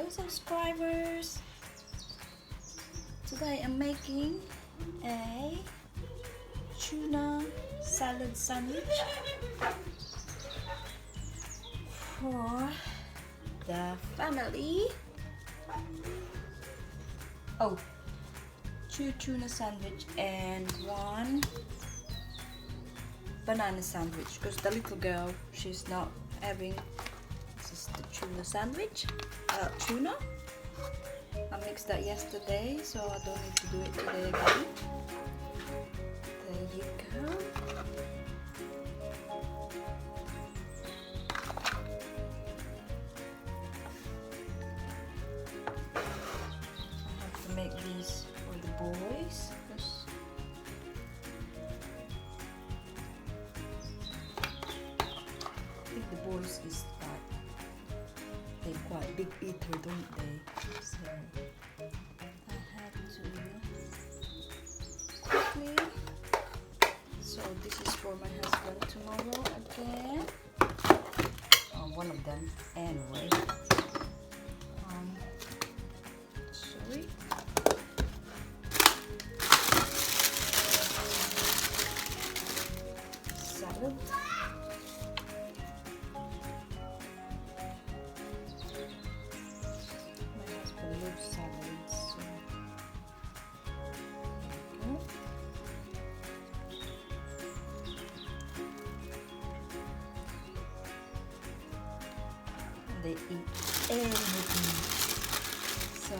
Hello subscribers! Today I'm making a tuna salad sandwich for the family. Oh, 2 tuna sandwich and 1 banana sandwich because the little girl, she's not having. This is the tuna sandwich. Tuna. I mixed that yesterday, so I don't need to do it today again. There you go. I have to make these for the boys. I think the boys is they're quite big eater, don't they? So I have to quickly. So this is for my husband tomorrow again. One of them anyway. Sorry. Salad. Salads. So they eat everything. So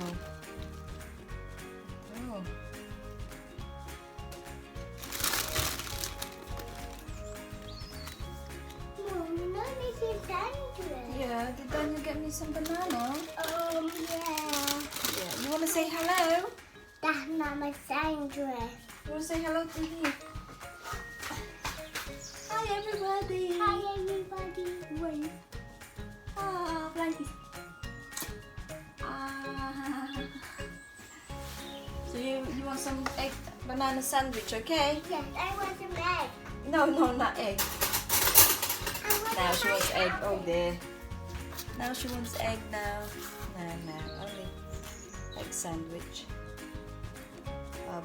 yeah, did Daniel get me some banana? Yeah. You want to say hello? That's not my sandwich. You want to say hello to me? Hi everybody. Hi everybody. Wait. Ah, Blanky. Ah. So you want some egg banana sandwich, okay? Yes, I want some egg. No, not egg. Now she wants egg. Oh dear. Now she wants egg now. No, only egg sandwich.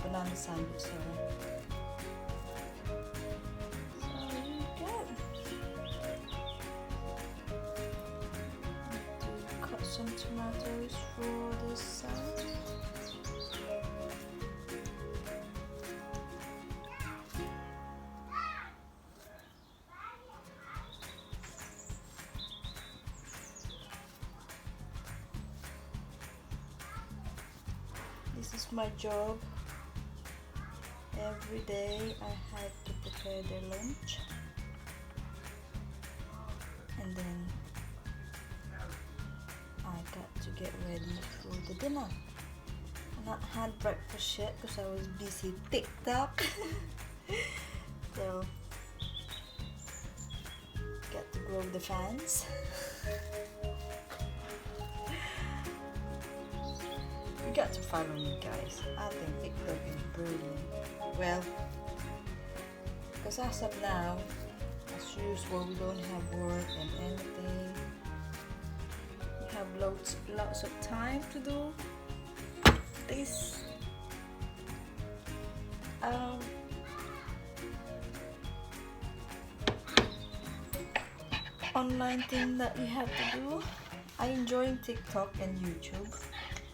Banana sandwich, sorry. So there you go. To cut some tomatoes for this side. This is my job. Every day I have to prepare their lunch, and then I got to get ready for the dinner. I not had breakfast yet because I was busy TikTok. So got to grow the fans. You got to follow me, guys. I think TikTok is brilliant. Well, because as of now, as usual, we don't have work and anything. We have lots of time to do this online thing that you have to do. I enjoy TikTok and YouTube.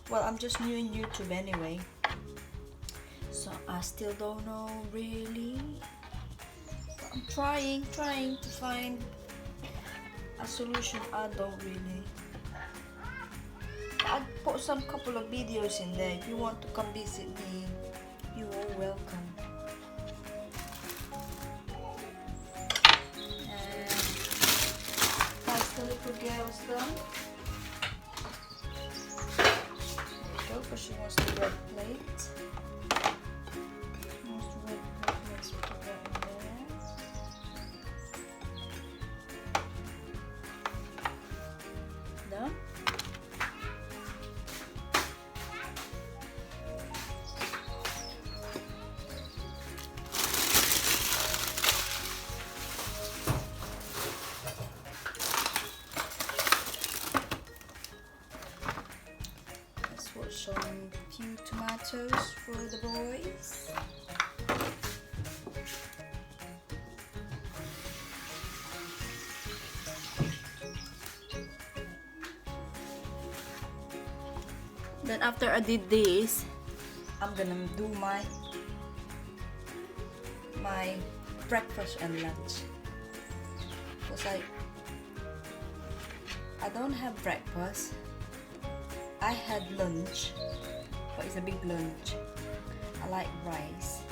Well, I'm just new in YouTube anyway, so I still don't know really. But I'm trying to find a solution. I don't really. I put some couple of videos in there. If you want to come visit me, you are welcome. And that's the little girl's done. Because she wants the red plate. She wants the red plate. Let's put that in there. Done. some few tomatoes for the boys. Then after I did this, I'm gonna do my breakfast and lunch. Because I don't have breakfast. I had lunch, but it's a big lunch. I like rice.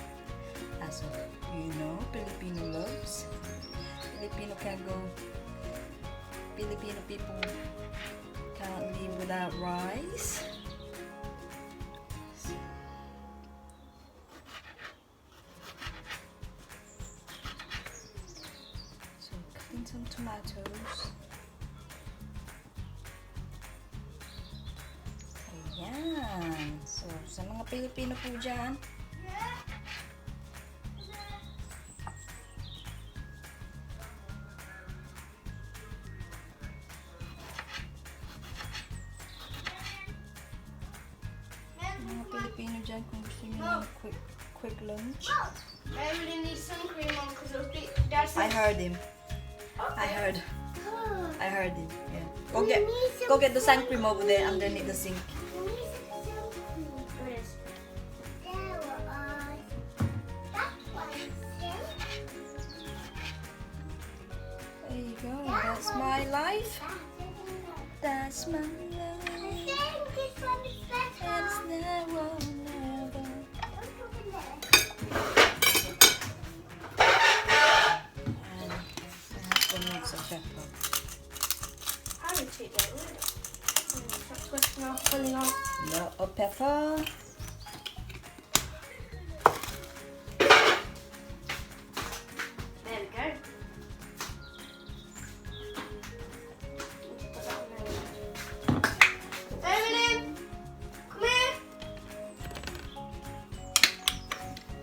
As you know, Filipino loves. Filipino people can't live without rice. So cutting some tomatoes. Ayan. So, sa mga Pilipino po dyan, kung gusto nyo ng quick lunch. I really need sun cream on because that's I heard him. I heard him. Yeah. Go get the sun cream over there underneath the sink. There you go. That's my life. That's my life. It's never, never. And my husband needs a pepper. I would take that with it. Stop twisting off, pulling off. No, a pepper. There we go. Evelyn, come here.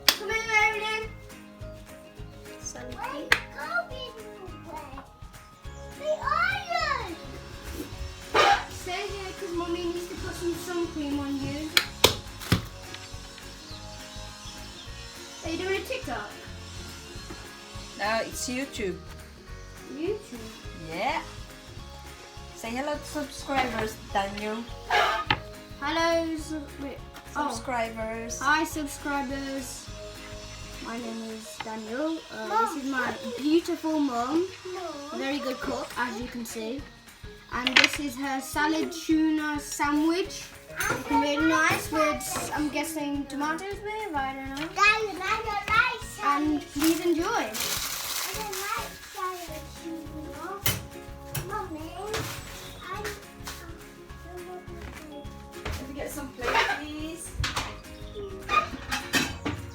Come here, Evelyn. Where's Kobe? The iron! Stay here because Mommy needs to put some sun cream on you. Are you doing a TikTok? Now it's YouTube. YouTube. Yeah. Say hello to subscribers, Daniel. Hello, Subscribers. Hi subscribers. My name is Daniel. This is my beautiful mum. Very good cook, as you can see. And this is her salad tuna sandwich. Looking really nice with, I'm guessing, tomatoes with, I don't know. I don't like salad. And please enjoy. I don't like salad, you know. Mommy, Can we get some plate, please?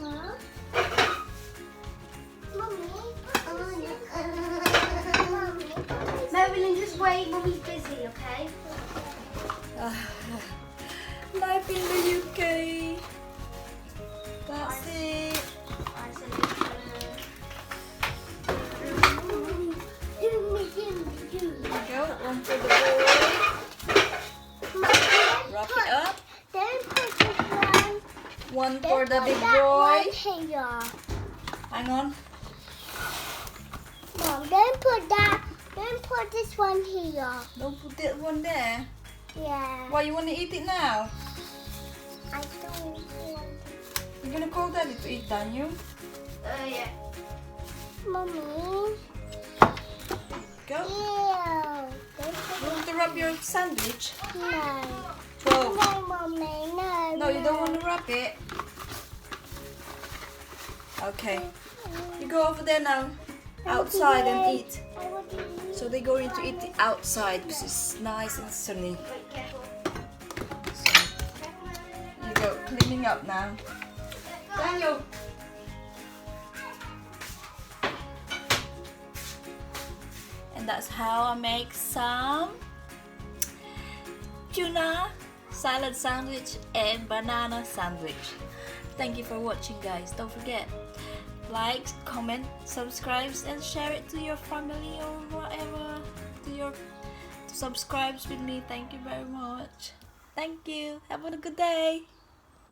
Huh? Mommy, Marilyn, just wait, Mummy's busy, okay? Life in the UK. That's it. There you go. One for the boy. Wrap it up. Then put this one. One Then for the put big that boy. one here. Hang on. Mom, then put that. Then put this one here. Don't put that one there. Yeah. Why, you want to eat it now? I don't want. You're going to call Daddy to eat, Daniel? Yeah. Mommy. Go. Ew. You want to wrap your sandwich? No. 12. No, Mommy. No. No, you don't want to wrap it? Okay. You go over there now. Outside and eat. I want to eat. So they're going to eat it outside because it's nice and sunny. Wait, careful. You go, cleaning up now. Daniel. And that's how I make some tuna salad sandwich and banana sandwich. Thank you for watching, guys. Don't forget, like, comment, subscribe, and share it to your family or whatever. To subscribe with me. Thank you very much. Thank you. Have a good day.